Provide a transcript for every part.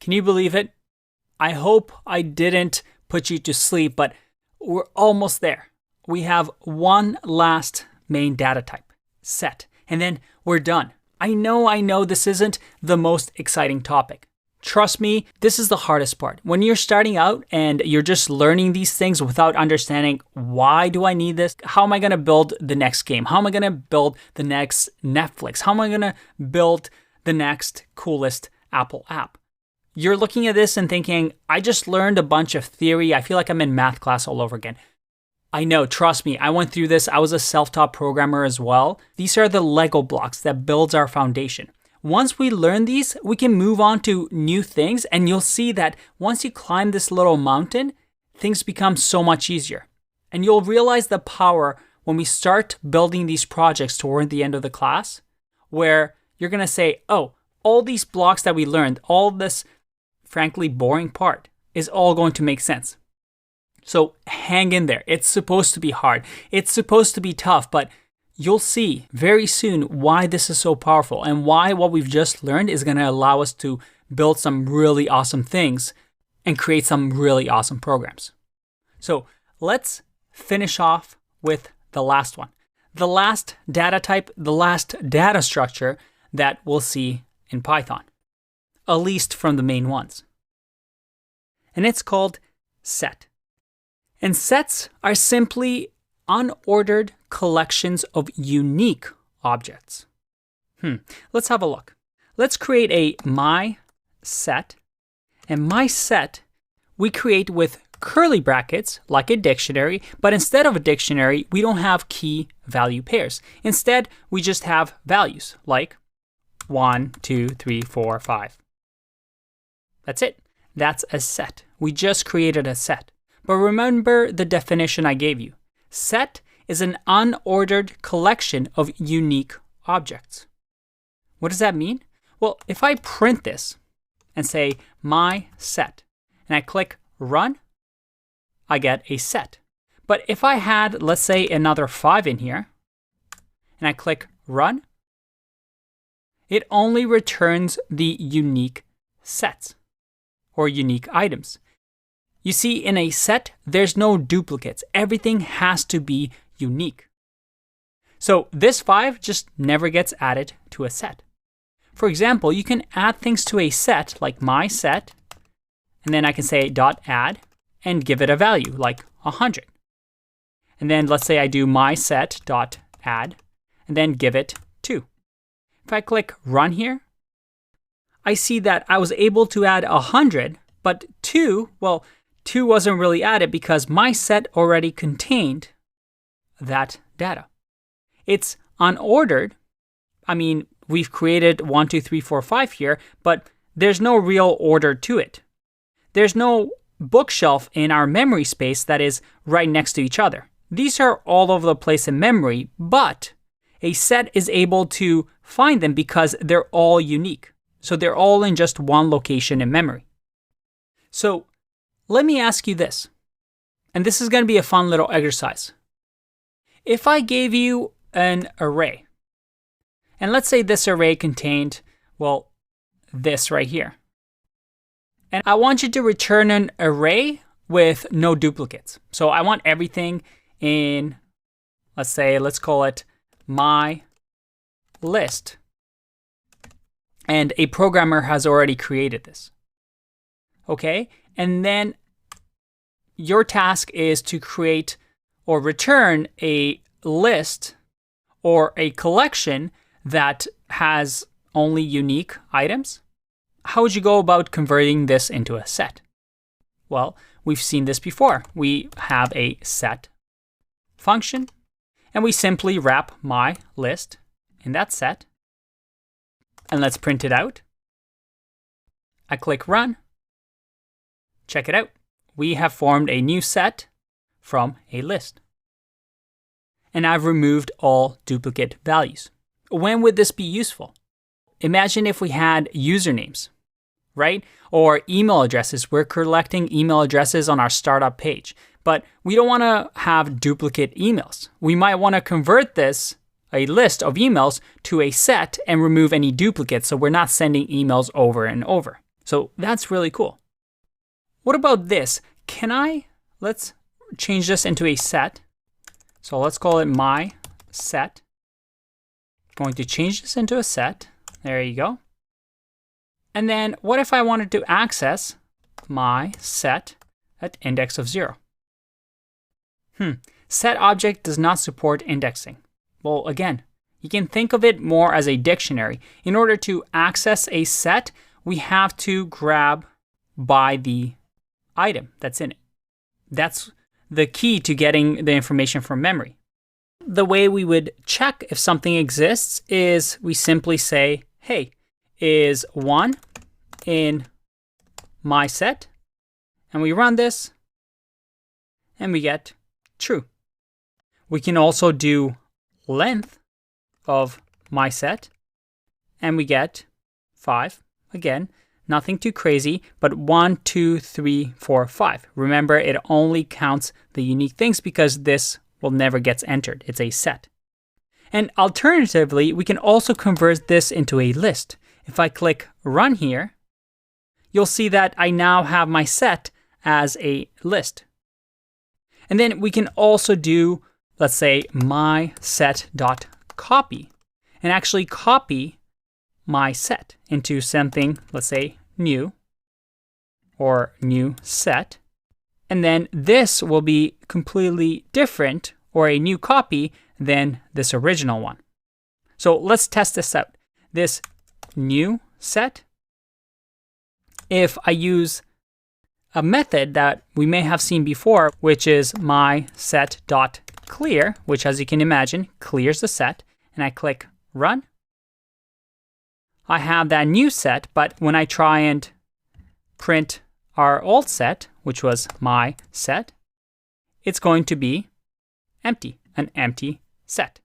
Can you believe it? I hope I didn't put you to sleep, but we're almost there. We have one last main data type, set, and then we're done. I know this isn't the most exciting topic. Trust me, this is the hardest part. When you're starting out and you're just learning these things without understanding, why do I need this? How am I going to build the next game? How am I going to build the next Netflix? How am I going to build the next coolest Apple app? You're looking at this and thinking, I just learned a bunch of theory. I feel like I'm in math class all over again. I know, trust me, I went through this. I was a self-taught programmer as well. These are the Lego blocks that builds our foundation. Once we learn these, we can move on to new things, and you'll see that once you climb this little mountain, things become so much easier. And you'll realize the power when we start building these projects toward the end of the class, where you're going to say, oh, all these blocks that we learned, all this frankly boring part is all going to make sense. So hang in there. It's supposed to be hard. It's supposed to be tough, but you'll see very soon why this is so powerful and why what we've just learned is going to allow us to build some really awesome things and create some really awesome programs. So let's finish off with the last one. The last data type, the last data structure that we'll see in Python, at least from the main ones. And it's called set. And sets are simply unordered collections of unique objects. Let's have a look. Let's create a my set. And my set we create with curly brackets like a dictionary, but instead of a dictionary, we don't have key value pairs. Instead, we just have values like 1, 2, 3, 4, 5. That's it. That's a set. We just created a set. But remember the definition I gave you. Set is an unordered collection of unique objects. What does that mean? Well, if I print this and say my set, and I click run, I get a set. But if I had, let's say, another 5 in here, and I click run, it only returns the unique sets or unique items. You see, in a set, there's no duplicates. Everything has to be unique. So this 5 just never gets added to a set. For example, you can add things to a set like my set, and then I can say .add and give it a value like 100. And then let's say I do my set.add and then give it 2. If I click run here, I see that I was able to add 100, but 2 wasn't really added because my set already contained that data. It's unordered. I mean, we've created 1, 2, 3, 4, 5 here, but there's no real order to it. There's no bookshelf in our memory space that is right next to each other. These are all over the place in memory, but a set is able to find them because they're all unique. So they're all in just one location in memory. So let me ask you this, and this is going to be a fun little exercise. If I gave you an array, and let's say this array contained, this right here. And I want you to return an array with no duplicates. So I want everything in, let's call it my list. And a programmer has already created this. Okay? And then your task is to create or return a list or a collection that has only unique items. How would you go about converting this into a set? Well, we've seen this before. We have a set function, and we simply wrap my list in that set. And let's print it out. I click run. Check it out. We have formed a new set from a list. And I've removed all duplicate values. When would this be useful? Imagine if we had usernames, right? Or email addresses. We're collecting email addresses on our startup page, but we don't want to have duplicate emails. We might want to convert this, a list of emails, to a set and remove any duplicates so we're not sending emails over and over. So that's really cool. What about this? Let's change this into a set. So let's call it my set. Going to change this into a set. There you go. And then what if I wanted to access my set at index of 0? Set object does not support indexing. Well, again, you can think of it more as a dictionary. In order to access a set, we have to grab by the item that's in it. That's the key to getting the information from memory. The way we would check if something exists is we simply say, hey, is 1 in my set? And we run this, and we get true. We can also do length of my set, and we get 5. Again, nothing too crazy, but 1, 2, 3, 4, 5. Remember, it only counts the unique things because this will never get entered. It's a set. And alternatively, we can also convert this into a list. If I click run here, you'll see that I now have my set as a list. And then we can also do, let's say, my set.copy, and actually copy my set into something, let's say, new or new set. And then this will be completely different or a new copy than this original one. So let's test this out. This new set, if I use a method that we may have seen before, which is my set.clear, which as you can imagine, clears the set, and I click run, I have that new set, but when I try and print our old set, which was my set, it's going to be empty, an empty set.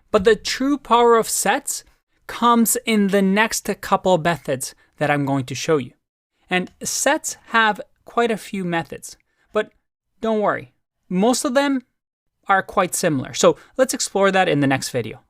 But the true power of sets comes in the next couple of methods that I'm going to show you. And sets have quite a few methods, but don't worry, most of them are quite similar. So let's explore that in the next video.